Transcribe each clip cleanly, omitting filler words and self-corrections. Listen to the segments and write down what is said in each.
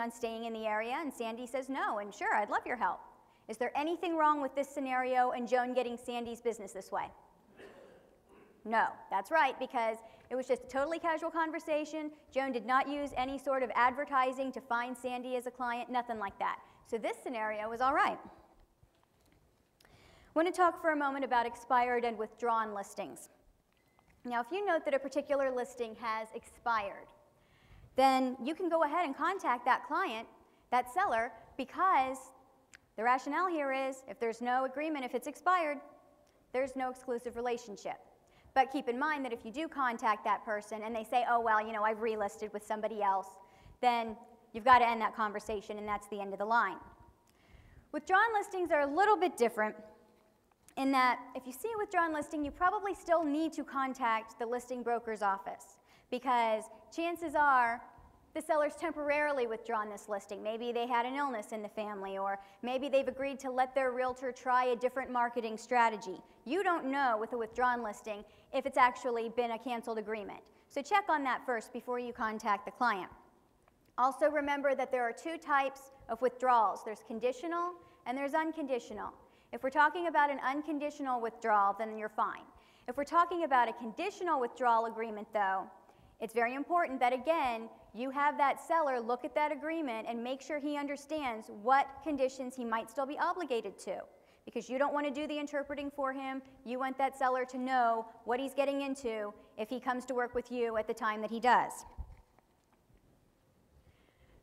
on staying in the area? And Sandy says no, and sure, I'd love your help. Is there anything wrong with this scenario and Joan getting Sandy's business this way? No, that's right, because it was just a totally casual conversation. Joan did not use any sort of advertising to find Sandy as a client, nothing like that. So this scenario was all right. I want to talk for a moment about expired and withdrawn listings. Now, if you note that a particular listing has expired, then you can go ahead and contact that client, that seller, because the rationale here is if there's no agreement, if it's expired, there's no exclusive relationship. But keep in mind that if you do contact that person and they say, oh, well, you know, I've relisted with somebody else, then you've got to end that conversation, and that's the end of the line. Withdrawn listings are a little bit different in that if you see a withdrawn listing, you probably still need to contact the listing broker's office, because chances are the seller's temporarily withdrawn this listing. Maybe they had an illness in the family, or maybe they've agreed to let their realtor try a different marketing strategy. You don't know with a withdrawn listing if it's actually been a canceled agreement. So check on that first before you contact the client. Also remember that there are two types of withdrawals. There's conditional and there's unconditional. If we're talking about an unconditional withdrawal, then you're fine. If we're talking about a conditional withdrawal agreement, though, it's very important that, again, you have that seller look at that agreement and make sure he understands what conditions he might still be obligated to, because you don't want to do the interpreting for him. You want that seller to know what he's getting into if he comes to work with you at the time that he does.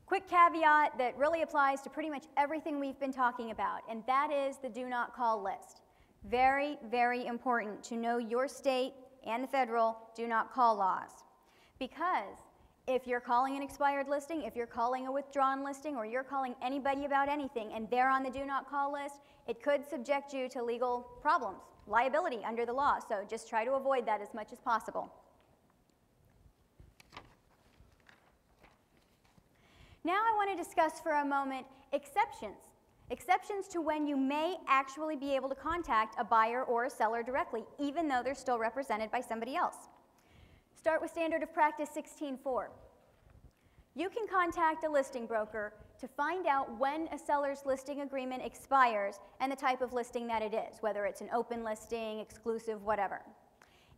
Quick caveat that really applies to pretty much everything we've been talking about, and that is the do not call list. Very, very important to know your state and the federal do not call laws. Because if you're calling an expired listing, if you're calling a withdrawn listing, or you're calling anybody about anything and they're on the do not call list, it could subject you to legal problems, liability under the law. So just try to avoid that as much as possible. Now I want to discuss for a moment exceptions. Exceptions to when you may actually be able to contact a buyer or a seller directly, even though they're still represented by somebody else. Start with Standard of Practice 16.4. You can contact a listing broker to find out when a seller's listing agreement expires and the type of listing that it is, whether it's an open listing, exclusive, whatever.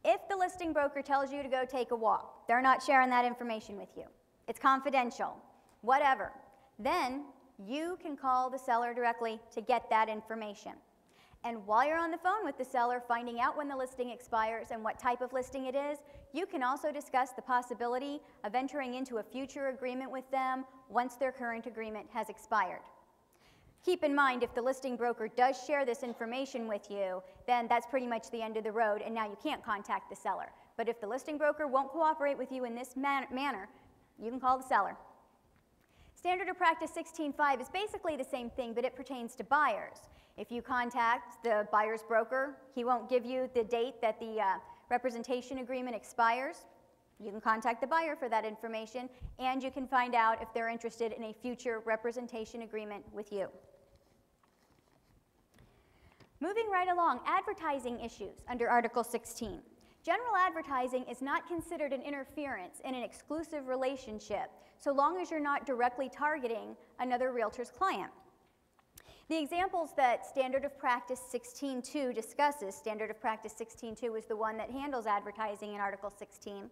If the listing broker tells you to go take a walk, they're not sharing that information with you. It's confidential, whatever. Then you can call the seller directly to get that information. And while you're on the phone with the seller, finding out when the listing expires and what type of listing it is, you can also discuss the possibility of entering into a future agreement with them once their current agreement has expired. Keep in mind, if the listing broker does share this information with you, then that's pretty much the end of the road, and now you can't contact the seller. But if the listing broker won't cooperate with you in this manner, you can call the seller. Standard of Practice 16.5 is basically the same thing, but it pertains to buyers. If you contact the buyer's broker, he won't give you the date that the representation agreement expires. You can contact the buyer for that information, and you can find out if they're interested in a future representation agreement with you. Moving right along, advertising issues under Article 16. General advertising is not considered an interference in an exclusive relationship so long as you're not directly targeting another realtor's client. The examples that Standard of Practice 16.2 discusses, Standard of Practice 16.2 is the one that handles advertising in Article 16.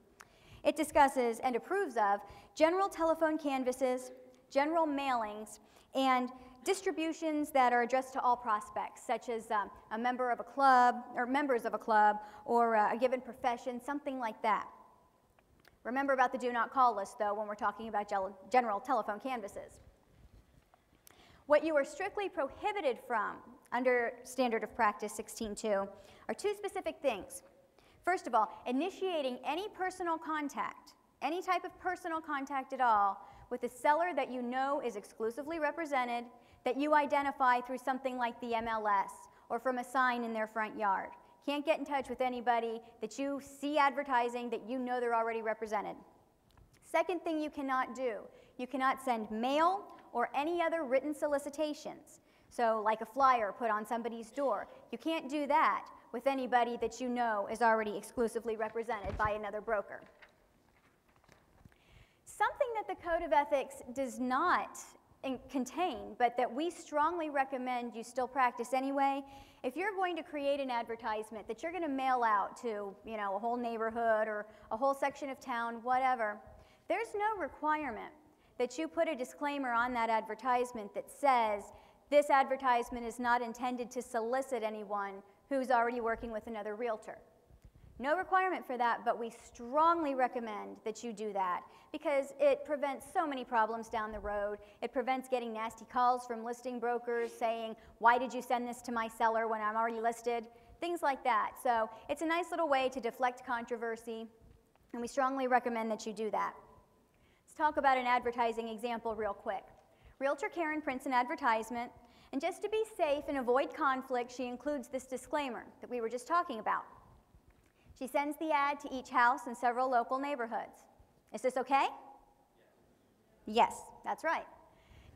It discusses and approves of general telephone canvasses, general mailings, and distributions that are addressed to all prospects, such as a member of a club, or members of a club, or a given profession, something like that. Remember about the do not call list, though, when we're talking about general telephone canvasses. What you are strictly prohibited from under Standard of Practice 16.2 are two specific things. First of all, initiating any personal contact, any type of personal contact at all, with a seller that you know is exclusively represented, that you identify through something like the MLS or from a sign in their front yard. Can't get in touch with anybody that you see advertising that you know they're already represented. Second thing you cannot do, you cannot send mail or any other written solicitations. So like a flyer put on somebody's door. You can't do that with anybody that you know is already exclusively represented by another broker. Something that the Code of Ethics does not contain, but that we strongly recommend you still practice anyway, if you're going to create an advertisement that you're going to mail out to, a whole neighborhood or a whole section of town, whatever, there's no requirement that you put a disclaimer on that advertisement that says this advertisement is not intended to solicit anyone who's already working with another realtor. No requirement for that, but we strongly recommend that you do that because it prevents so many problems down the road. It prevents getting nasty calls from listing brokers saying, why did you send this to my seller when I'm already listed? Things like that. So it's a nice little way to deflect controversy, and we strongly recommend that you do that. Let's talk about an advertising example real quick. Realtor Karen prints an advertisement, and just to be safe and avoid conflict, she includes this disclaimer that we were just talking about. She sends the ad to each house in several local neighborhoods. Is this okay? Yes, that's right.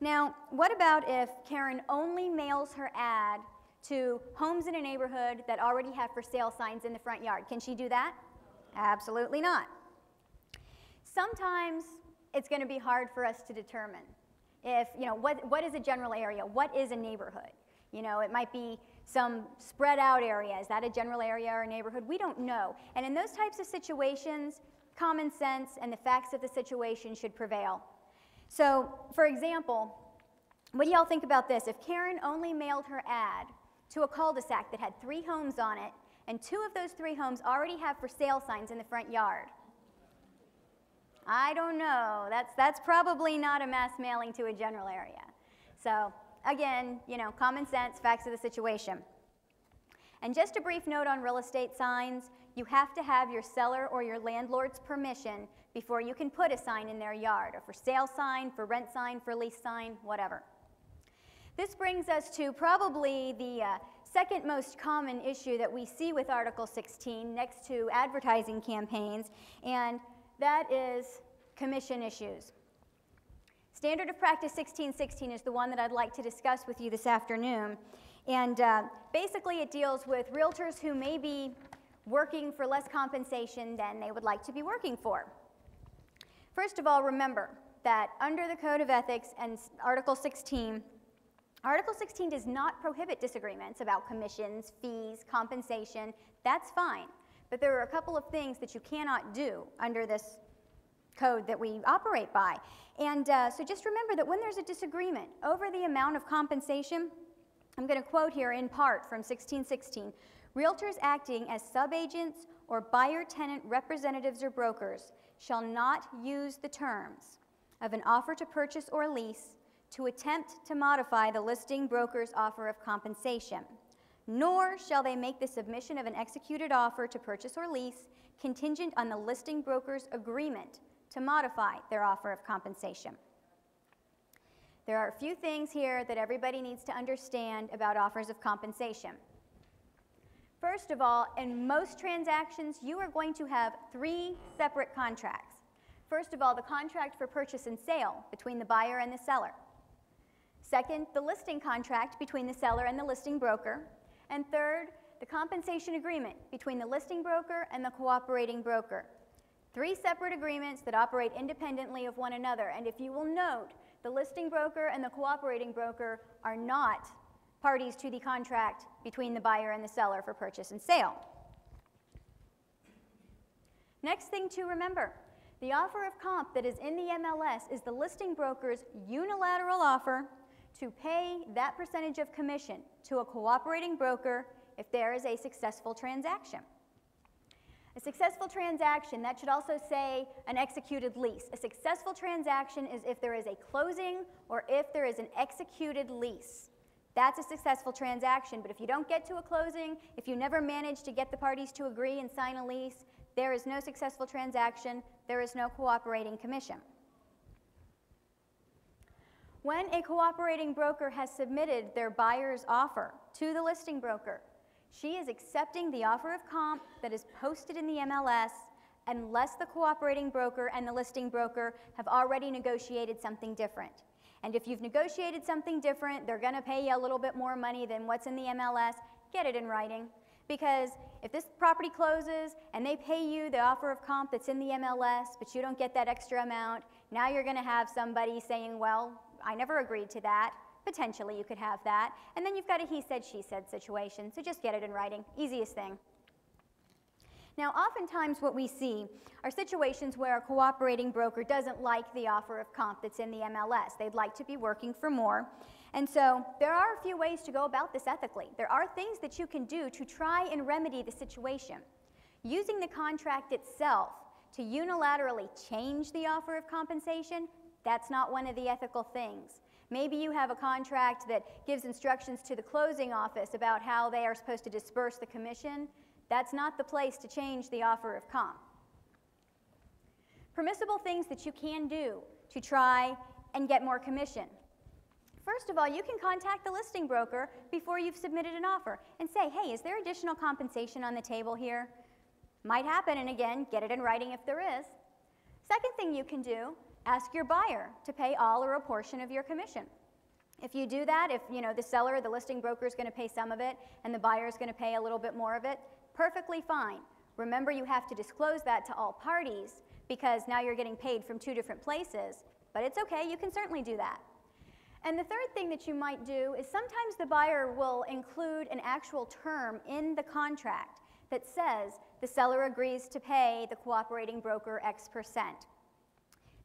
Now, what about if Karen only mails her ad to homes in a neighborhood that already have for sale signs in the front yard? Can she do that? Absolutely not. Sometimes it's going to be hard for us to determine if, what is a general area? What is a neighborhood? It might be some spread out area. Is that a general area or a neighborhood? We don't know. And in those types of situations, common sense and the facts of the situation should prevail. So, for example, what do y'all think about this? If Karen only mailed her ad to a cul-de-sac that had 3 homes on it, and 2 of those 3 homes already have for sale signs in the front yard, I don't know. That's probably not a mass mailing to a general area. So, again, common sense, facts of the situation. And just a brief note on real estate signs, you have to have your seller or your landlord's permission before you can put a sign in their yard, a for sale sign, for rent sign, for lease sign, whatever. This brings us to probably the second most common issue that we see with Article 16 next to advertising campaigns, and that is commission issues. Standard of Practice 1616 is the one that I'd like to discuss with you this afternoon. And basically it deals with realtors who may be working for less compensation than they would like to be working for. First of all, remember that under the Code of Ethics and Article 16 does not prohibit disagreements about commissions, fees, compensation. That's fine. But there are a couple of things that you cannot do under this code that we operate by. And so just remember that when there's a disagreement over the amount of compensation, I'm going to quote here in part from 1616, realtors acting as subagents or buyer-tenant representatives or brokers shall not use the terms of an offer to purchase or lease to attempt to modify the listing broker's offer of compensation, nor shall they make the submission of an executed offer to purchase or lease contingent on the listing broker's agreement to modify their offer of compensation. There are a few things here that everybody needs to understand about offers of compensation. First of all, in most transactions, you are going to have 3 separate contracts. First of all, the contract for purchase and sale between the buyer and the seller. Second, the listing contract between the seller and the listing broker. And third, the compensation agreement between the listing broker and the cooperating broker. 3 separate agreements that operate independently of one another. And if you will note, the listing broker and the cooperating broker are not parties to the contract between the buyer and the seller for purchase and sale. Next thing to remember, the offer of comp that is in the MLS is the listing broker's unilateral offer to pay that percentage of commission to a cooperating broker if there is a successful transaction. A successful transaction, that should also say an executed lease. A successful transaction is if there is a closing or if there is an executed lease. That's a successful transaction, but if you don't get to a closing, if you never manage to get the parties to agree and sign a lease, there is no successful transaction, there is no cooperating commission. When a cooperating broker has submitted their buyer's offer to the listing broker, she is accepting the offer of comp that is posted in the MLS unless the cooperating broker and the listing broker have already negotiated something different. And if you've negotiated something different, they're going to pay you a little bit more money than what's in the MLS, get it in writing. Because if this property closes and they pay you the offer of comp that's in the MLS, but you don't get that extra amount, Now you're going to have somebody saying, well, I never agreed to that. Potentially you could have that. And then you've got a he said, she said situation. So just get it in writing. Easiest thing. Now, oftentimes what we see are situations where a cooperating broker doesn't like the offer of comp that's in the MLS. They'd like to be working for more. And so there are a few ways to go about this ethically. There are things that you can do to try and remedy the situation. Using the contract itself to unilaterally change the offer of compensation, that's not one of the ethical things. Maybe you have a contract that gives instructions to the closing office about how they are supposed to disperse the commission. That's not the place to change the offer of comp. Permissible things that you can do to try and get more commission. First of all, you can contact the listing broker before you've submitted an offer and say, hey, is there additional compensation on the table here? Might happen, and again, get it in writing if there is. Second thing you can do, ask your buyer to pay all or a portion of your commission. If you do that, if the seller, the listing broker is going to pay some of it and the buyer is going to pay a little bit more of it, perfectly fine. Remember, you have to disclose that to all parties because now you're getting paid from two different places, but it's okay, you can certainly do that. And the third thing that you might do is sometimes the buyer will include an actual term in the contract that says the seller agrees to pay the cooperating broker X%.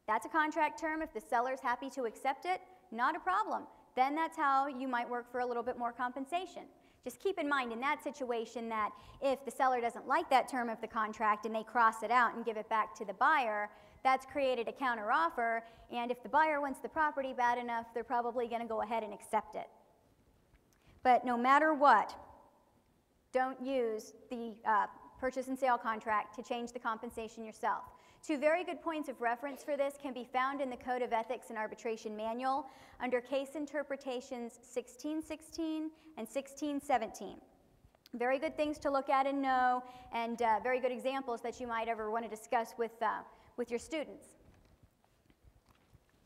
That's a contract term. If the seller's happy to accept it, not a problem. Then that's how you might work for a little bit more compensation. Just keep in mind in that situation that if the seller doesn't like that term of the contract and they cross it out and give it back to the buyer, that's created a counteroffer, and if the buyer wants the property bad enough, they're probably going to go ahead and accept it. But no matter what, don't use the purchase and sale contract to change the compensation yourself. Two very good points of reference for this can be found in the Code of Ethics and Arbitration Manual under Case Interpretations 1616 and 1617. Very good things to look at and know, and very good examples that you might ever want to discuss with your students.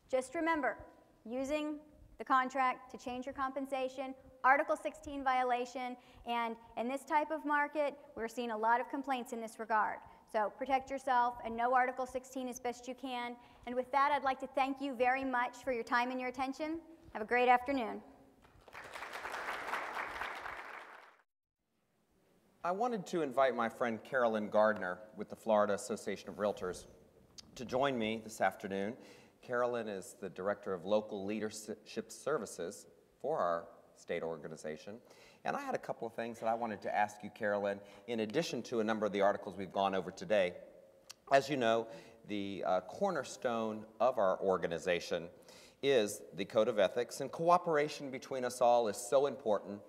Just remember, using the contract to change your compensation, Article 16 violation, and in this type of market, we're seeing a lot of complaints in this regard. So protect yourself and know Article 16 as best you can. And with that, I'd like to thank you very much for your time and your attention. Have a great afternoon. I wanted to invite my friend Carolyn Gardner with the Florida Association of Realtors to join me this afternoon. Carolyn is the Director of Local Leadership Services for our state organization. And I had a couple of things that I wanted to ask you, Carolyn, in addition to a number of the articles we've gone over today. As you know, the cornerstone of our organization is the Code of Ethics, and cooperation between us all is so important.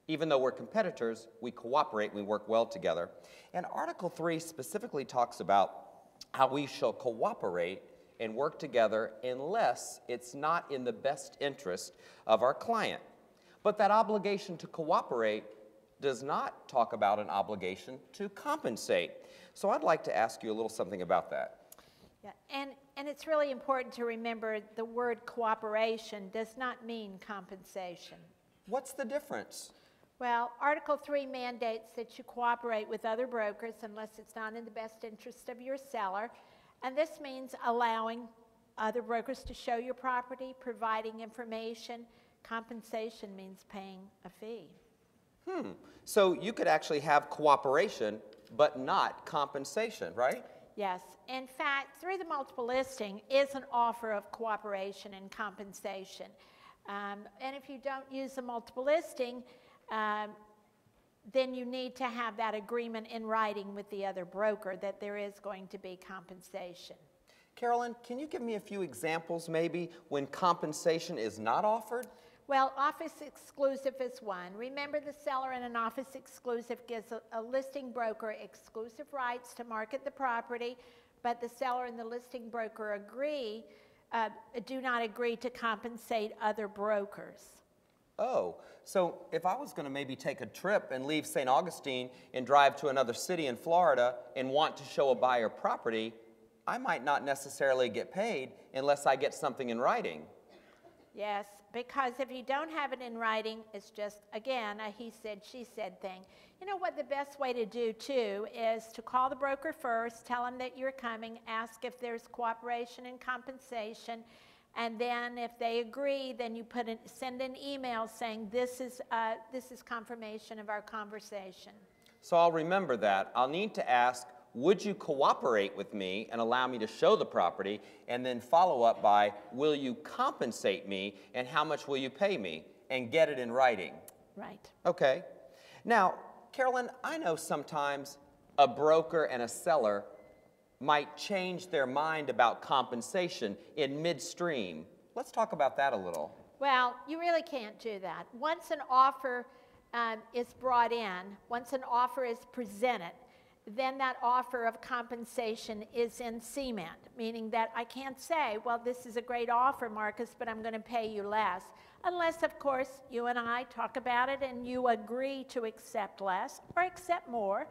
Even though we're competitors, we cooperate, we work well together. And Article 3 specifically talks about how we shall cooperate and work together unless it's not in the best interest of our client. But that obligation to cooperate does not talk about an obligation to compensate. So I'd like to ask you a little something about that. Yeah, and it's really important to remember the word cooperation does not mean compensation. What's the difference? Well, Article 3 mandates that you cooperate with other brokers unless it's not in the best interest of your seller. And this means allowing other brokers to show your property, providing information. Compensation means paying a fee. So you could actually have cooperation, but not compensation, right? Yes. In fact, through the multiple listing is an offer of cooperation and compensation. And if you don't use the multiple listing, then you need to have that agreement in writing with the other broker that there is going to be compensation. Carolyn, can you give me a few examples maybe when compensation is not offered? Well, office exclusive is one. Remember, the seller in an office exclusive gives a listing broker exclusive rights to market the property, but the seller and the listing broker do not agree to compensate other brokers. Oh, so if I was going to maybe take a trip and leave St. Augustine and drive to another city in Florida and want to show a buyer property, I might not necessarily get paid unless I get something in writing. Yes, because if you don't have it in writing, it's just, again, a he said, she said thing. You know what the best way to do, too, is to call the broker first, tell them that you're coming, ask if there's cooperation and compensation, and then if they agree, then you send an email saying this is confirmation of our conversation. So I'll remember that. I'll need to ask, would you cooperate with me and allow me to show the property, and then follow up by, will you compensate me, and how much will you pay me, and get it in writing. Right. Okay. Now, Carolyn, I know sometimes a broker and a seller might change their mind about compensation in midstream. Let's talk about that a little. Well, you really can't do that. Once an offer is brought in, once an offer is presented, then that offer of compensation is in cement, meaning that I can't say, well, this is a great offer, Marcus, but I'm going to pay you less. Unless, of course, you and I talk about it and you agree to accept less or accept more.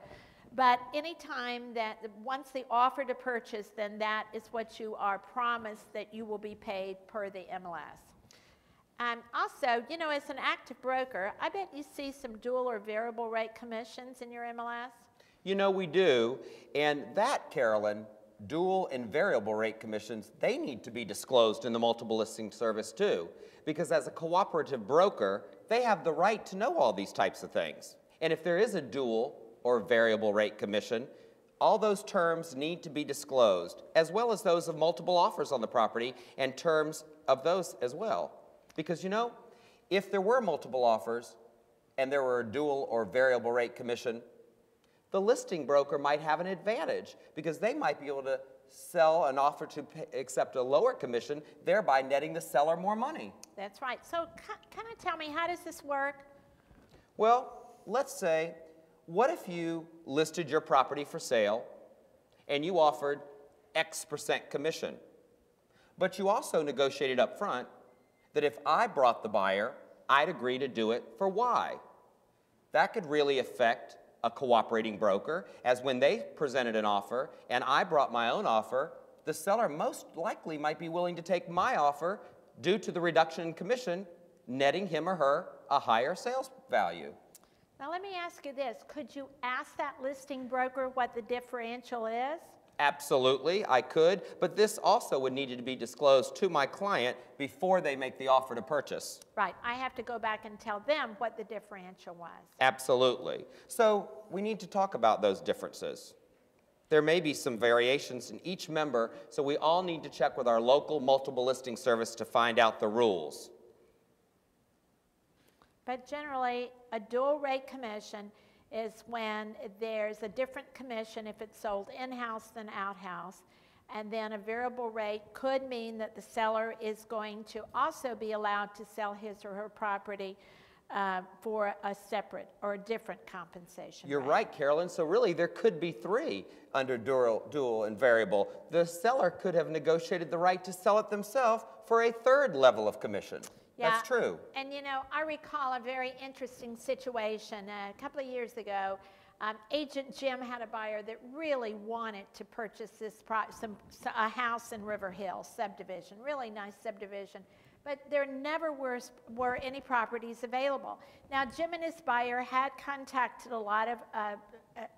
But anytime that, once the offer to purchase, then that is what you are promised that you will be paid per the MLS. Also, you know, as an active broker, I bet you see some dual or variable rate commissions in your MLS. You know, we do, and that, Carolyn, dual and variable rate commissions, they need to be disclosed in the multiple listing service too, because as a cooperative broker, they have the right to know all these types of things. And if there is a dual or variable rate commission, all those terms need to be disclosed, as well as those of multiple offers on the property and terms of those as well. Because, you know, if there were multiple offers and there were a dual or variable rate commission, the listing broker might have an advantage because they might be able to sell an offer to accept a lower commission, thereby netting the seller more money. That's right. So kind of tell me, how does this work? Well, let's say, what if you listed your property for sale and you offered X% commission, but you also negotiated up front that if I brought the buyer, I'd agree to do it for Y. That could really affect a cooperating broker, as when they presented an offer and I brought my own offer, the seller most likely might be willing to take my offer due to the reduction in commission, netting him or her a higher sales value. Now let me ask you this. Could you ask that listing broker what the differential is? Absolutely, I could, but this also would need to be disclosed to my client before they make the offer to purchase. Right, I have to go back and tell them what the differential was. Absolutely. So we need to talk about those differences. There may be some variations in each member, so we all need to check with our local multiple listing service to find out the rules. But generally, a dual rate commission is when there's a different commission if it's sold in-house than out-house. And then a variable rate could mean that the seller is going to also be allowed to sell his or her property for a separate or a different compensation You're rate. right, Carolyn. So really, there could be three under dual and variable. The seller could have negotiated the right to sell it themselves for a third level of commission. Yeah, that's true. And you know, I recall a very interesting situation a couple of years ago. Agent Jim had a buyer that really wanted to purchase this a house in River Hill subdivision, really nice subdivision, but there never were any properties available. Now, Jim and his buyer had contacted a lot of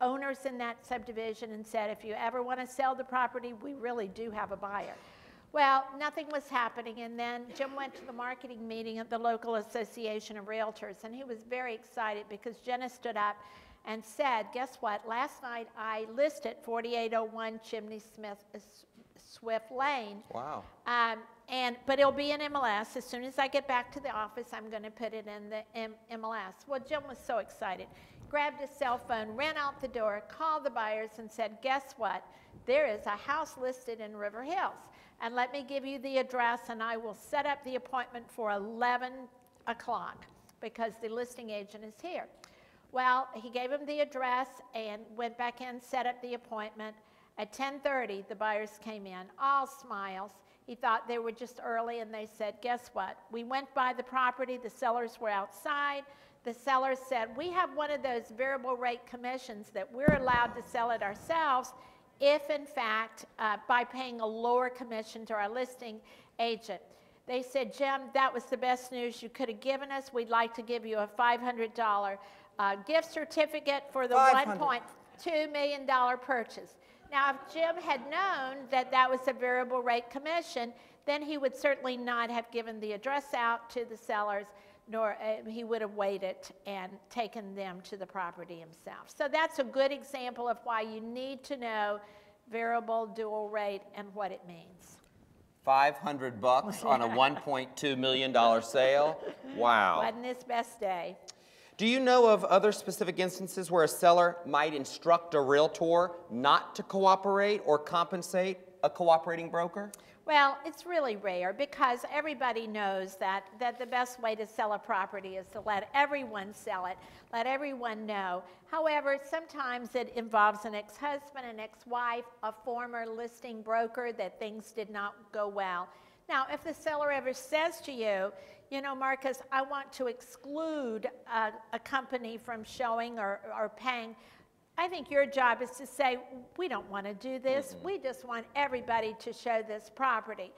owners in that subdivision and said, if you ever want to sell the property, we really do have a buyer. Well, nothing was happening, and then Jim went to the marketing meeting at the local association of realtors, and he was very excited because Jenna stood up and said, guess what, last night I listed 4801 Chimney Swift Lane. Wow. But it'll be in MLS. As soon as I get back to the office, I'm going to put it in the MLS. Well, Jim was so excited. Grabbed his cell phone, ran out the door, called the buyers and said, guess what, there is a house listed in River Hills. And let me give you the address, and I will set up the appointment for 11 o'clock because the listing agent is here. Well, he gave him the address and went back in, set up the appointment. At 10:30, the buyers came in, all smiles. He thought they were just early, and they said, guess what? We went by the property. The sellers were outside. The sellers said, we have one of those variable rate commissions that we're allowed to sell it ourselves if, in fact, by paying a lower commission to our listing agent. They said, Jim, that was the best news you could have given us. We'd like to give you a $500 gift certificate for the $1.2 million purchase. Now, if Jim had known that that was a variable rate commission, then he would certainly not have given the address out to the sellers, nor he would have waited and taken them to the property himself. So that's a good example of why you need to know variable dual rate and what it means. $500 on a $1.2 million sale? Wow. Wasn't his best day. Do you know of other specific instances where a seller might instruct a realtor not to cooperate or compensate a cooperating broker? Well, it's really rare because everybody knows that the best way to sell a property is to let everyone sell it, let everyone know. However, sometimes it involves an ex-husband, an ex-wife, a former listing broker that things did not go well. Now, if the seller ever says to you, you know, Marcus, I want to exclude a company from showing or paying, I think your job is to say, we don't want to do this. We just want everybody to show this property.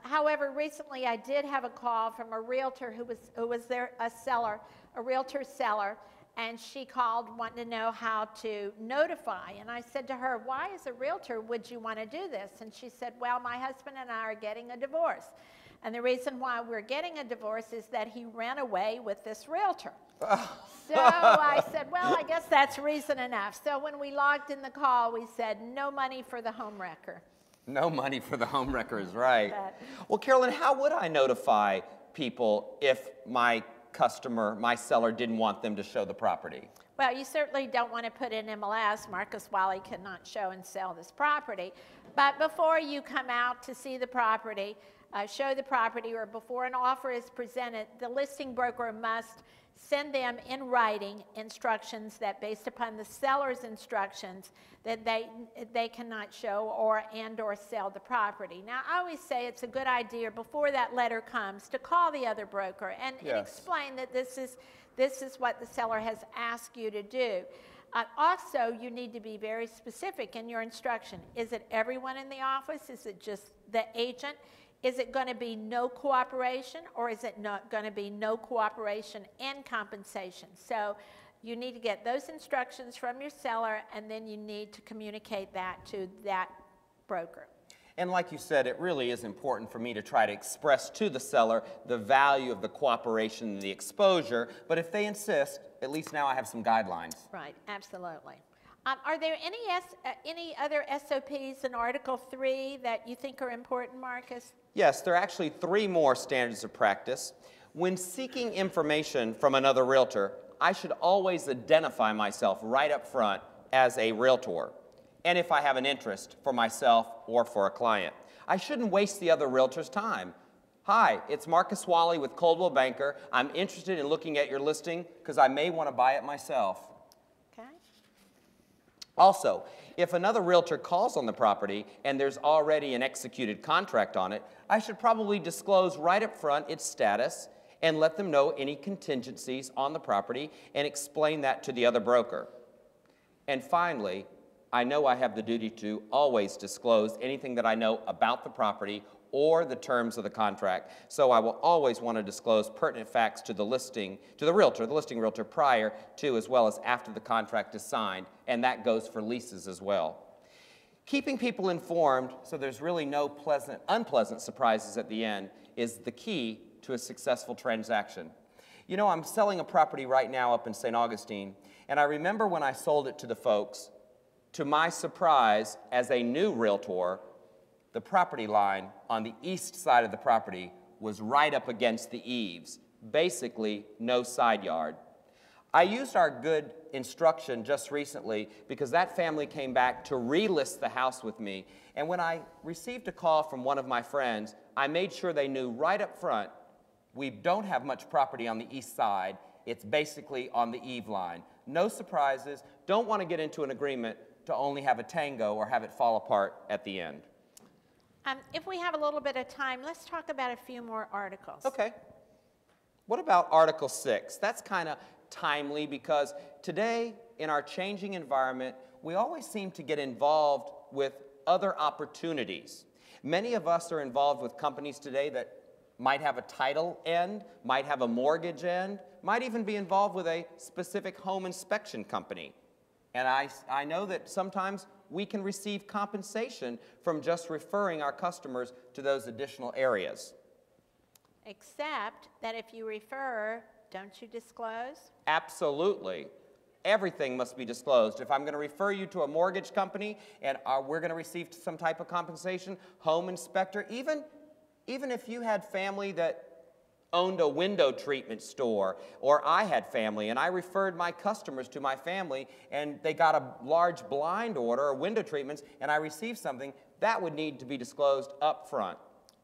However, recently I did have a call from a realtor who was there, a realtor seller, and she called wanting to know how to notify. And I said to her, why as a realtor would you want to do this? And she said, well, my husband and I are getting a divorce. And the reason why we're getting a divorce is that he ran away with this realtor. So I said, well, I guess that's reason enough. So when we logged in the call, we said, no money for the home wrecker. No money for the home wrecker is right. Well, Carolyn, how would I notify people if my customer, my seller, didn't want them to show the property? Well, you certainly don't want to put in MLS, Marcus Wally cannot show and sell this property. But before you come out to see the property, show the property, or before an offer is presented, the listing broker must send them in writing instructions that, based upon the seller's instructions, that they cannot show or sell the property. Now, I always say it's a good idea before that letter comes to call the other broker and explain that this is what the seller has asked you to do. Also, you need to be very specific in your instruction. Is it everyone in the office? Is it just the agent? Is it going to be no cooperation, or is it not going to be no cooperation and compensation? So you need to get those instructions from your seller, and then you need to communicate that to that broker. And like you said, it really is important for me to try to express to the seller the value of the cooperation and the exposure, but if they insist, at least now I have some guidelines. Right, absolutely. Are there any other SOPs in Article 3 that you think are important, Marcus? Yes, there are actually 3 more standards of practice. When seeking information from another realtor, I should always identify myself right up front as a realtor, and if I have an interest for myself or for a client. I shouldn't waste the other realtor's time. Hi, it's Marcus Wally with Coldwell Banker. I'm interested in looking at your listing because I may want to buy it myself. Okay. Also, if another realtor calls on the property and there's already an executed contract on it, I should probably disclose right up front its status and let them know any contingencies on the property and explain that to the other broker. And finally, I know I have the duty to always disclose anything that I know about the property or the terms of the contract, so I will always want to disclose pertinent facts to the listing realtor prior to as well as after the contract is signed, and that goes for leases as well. Keeping people informed so there's really no unpleasant surprises at the end is the key to a successful transaction. You know, I'm selling a property right now up in St. Augustine, and I remember when I sold it to the folks, to my surprise, as a new realtor, the property line on the east side of the property was right up against the eaves, basically no side yard. I used our good instruction just recently because that family came back to relist the house with me, and when I received a call from one of my friends, I made sure they knew right up front, we don't have much property on the east side, it's basically on the eave line. No surprises, don't want to get into an agreement to only have a tango or have it fall apart at the end. If we have a little bit of time, let's talk about a few more articles. Okay. What about Article 6? That's kind of timely because today, in our changing environment, we always seem to get involved with other opportunities. Many of us are involved with companies today that might have a title end, might have a mortgage end, might even be involved with a specific home inspection company. And I know that sometimes we can receive compensation from just referring our customers to those additional areas. Except that if you refer, don't you disclose? Absolutely. Everything must be disclosed. If I'm going to refer you to a mortgage company and we're going to receive some type of compensation, home inspector, even if you had family that owned a window treatment store, or I had family and I referred my customers to my family and they got a large blind order or window treatments and I received something, that would need to be disclosed up front.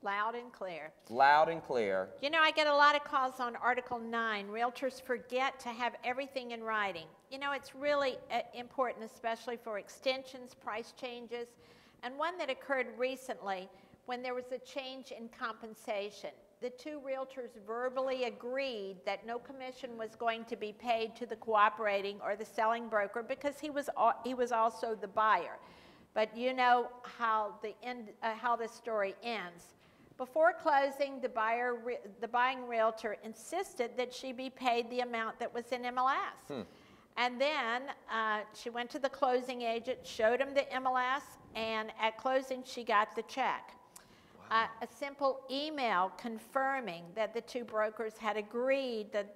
Loud and clear. Loud and clear. You know, I get a lot of calls on Article 9. Realtors forget to have everything in writing. You know, it's really important, especially for extensions, price changes, and one that occurred recently when there was a change in compensation. The two realtors verbally agreed that no commission was going to be paid to the cooperating or the selling broker because he was also the buyer. But you know how the story ends. Before closing, the buying realtor insisted that she be paid the amount that was in MLS. And then she went to the closing agent, showed him the MLS, and at closing she got the check. Wow. A simple email confirming that the two brokers had agreed that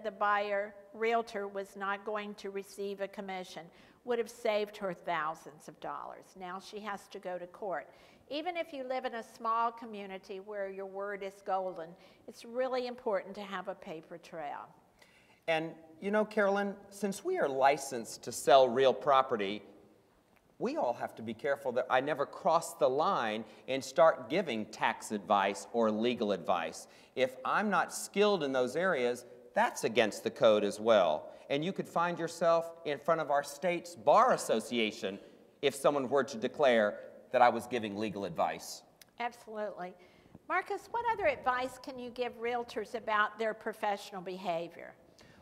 the buyer realtor was not going to receive a commission would have saved her thousands of dollars. Now she has to go to court. Even if you live in a small community where your word is golden, it's really important to have a paper trail. And you know, Carolyn, since we are licensed to sell real property, we all have to be careful that I never cross the line and start giving tax advice or legal advice. If I'm not skilled in those areas, that's against the code as well. And you could find yourself in front of our state's bar association if someone were to declare that I was giving legal advice. Absolutely. Marcus, what other advice can you give realtors about their professional behavior?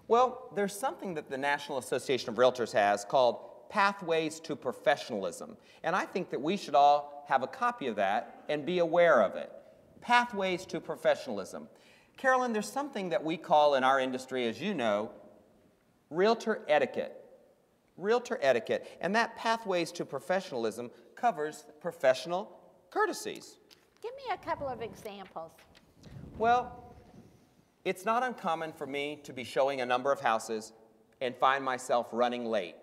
Well, there's something that the National Association of Realtors has called Pathways to Professionalism. And I think that we should all have a copy of that and be aware of it. Pathways to Professionalism. Carolyn, there's something that we call in our industry, as you know, realtor etiquette. Realtor etiquette. And that Pathways to Professionalism covers professional courtesies. Give me a couple of examples. Well, it's not uncommon for me to be showing a number of houses and find myself running late.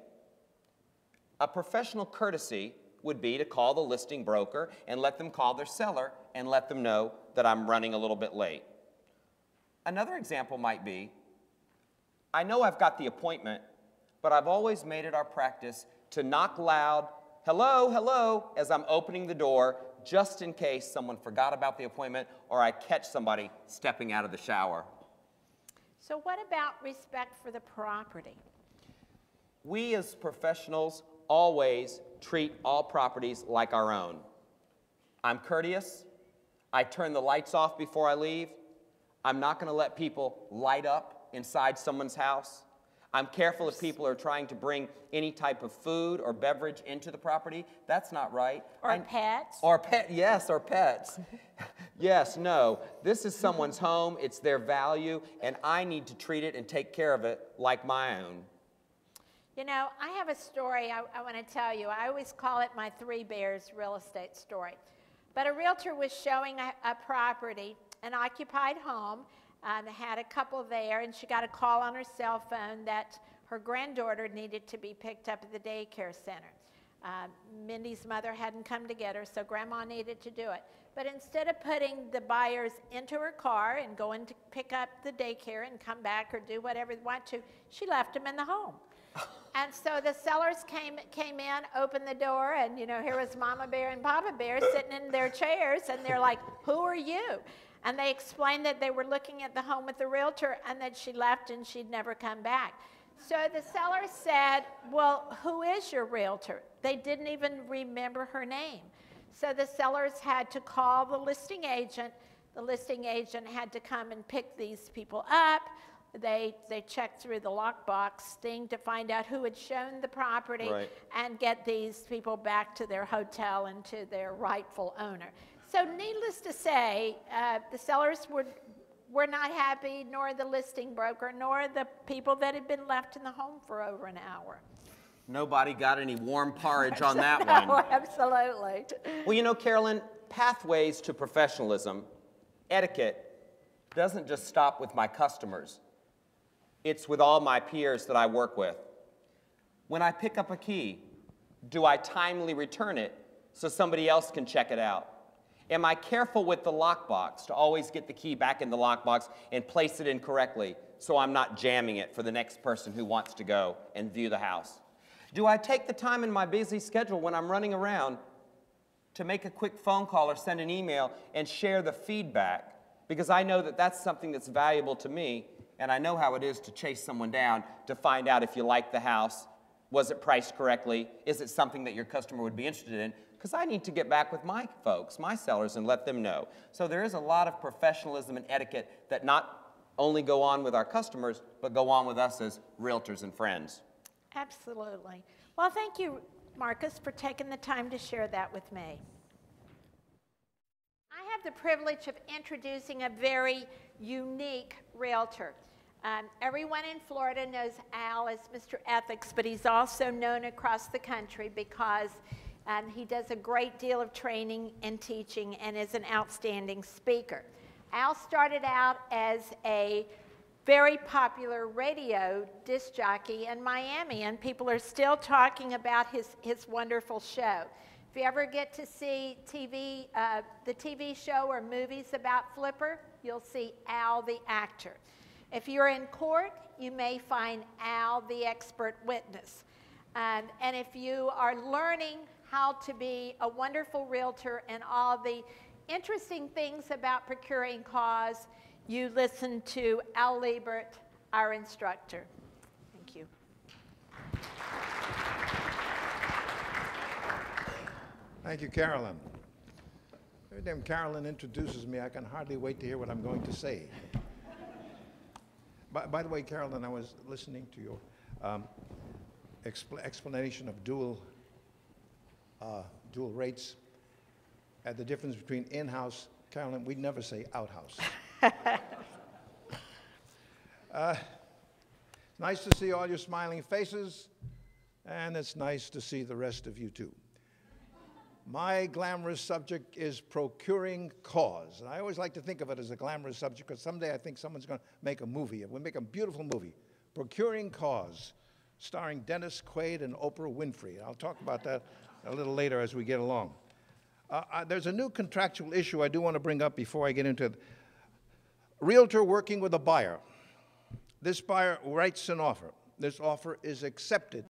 A professional courtesy would be to call the listing broker and let them call their seller and let them know that I'm running a little bit late. Another example might be, I know I've got the appointment, but I've always made it our practice to knock loud, hello, hello, as I'm opening the door, just in case someone forgot about the appointment or I catch somebody stepping out of the shower. So what about respect for the property? We as professionals always treat all properties like our own. I'm courteous. I turn the lights off before I leave. I'm not going to let people light up inside someone's house. I'm careful if people are trying to bring any type of food or beverage into the property. That's not right. Or pets. Or yes, or pets. Yes, no. This is someone's home. It's their value, and I need to treat it and take care of it like my own. You know, I have a story I want to tell you. I always call it my Three Bears real estate story. But a realtor was showing a property, an occupied home, had a couple there, and she got a call on her cell phone that her granddaughter needed to be picked up at the daycare center. Mindy's mother hadn't come to get her, so Grandma needed to do it. But instead of putting the buyers into her car and going to pick up the daycare and come back or do whatever they want to, she left them in the home. And so the sellers came in, opened the door, and, you know, here was Mama Bear and Papa Bear sitting in their chairs, and they're like, who are you? And they explained that they were looking at the home with the realtor and that she left and she'd never come back. So the seller said, well, who is your realtor? They didn't even remember her name. So the sellers had to call the listing agent. The listing agent had to come and pick these people up. They checked through the lockbox thing to find out who had shown the property, right, and get these people back to their hotel and to their rightful owner. So needless to say, the sellers were not happy, nor the listing broker, nor the people that had been left in the home for over an hour. Nobody got any warm porridge on that one. No, absolutely. Well, you know, Carolyn, pathways to professionalism, etiquette, doesn't just stop with my customers. It's with all my peers that I work with. When I pick up a key, do I timely return it so somebody else can check it out? Am I careful with the lockbox to always get the key back in the lockbox and place it in correctly so I'm not jamming it for the next person who wants to go and view the house? Do I take the time in my busy schedule when I'm running around to make a quick phone call or send an email and share the feedback? Because I know that that's something that's valuable to me, and I know how it is to chase someone down to find out if you like the house, was it priced correctly, is it something that your customer would be interested in? Because I need to get back with my folks, my sellers, and let them know. So there is a lot of professionalism and etiquette that not only go on with our customers, but go on with us as realtors and friends. Absolutely. Well, thank you, Marcus, for taking the time to share that with me. I have the privilege of introducing a very unique realtor. Everyone in Florida knows Al as Mr. Ethics, but he's also known across the country because he does a great deal of training and teaching and is an outstanding speaker. Al started out as a very popular radio disc jockey in Miami, and people are still talking about his wonderful show. If you ever get to see the TV show or movies about Flipper, you'll see Al the actor. If you're in court, you may find Al the expert witness. And if you are learning how to be a wonderful realtor and all the interesting things about procuring cause, you listen to Al Liebert, our instructor. Thank you. Thank you, Carolyn. Every time Carolyn introduces me, I can hardly wait to hear what I'm going to say. By the way, Carolyn, I was listening to your explanation of dual rates and the difference between in-house. Carolyn, we'd never say outhouse. Nice to see all your smiling faces, and it's nice to see the rest of you too. My glamorous subject is procuring cause. And I always like to think of it as a glamorous subject because someday I think someone's going to make a movie. We'll make a beautiful movie, Procuring Cause, starring Dennis Quaid and Oprah Winfrey. I'll talk about that a little later as we get along. There's a new contractual issue I do want to bring up before I get into it. Realtor working with a buyer. This buyer writes an offer. This offer is accepted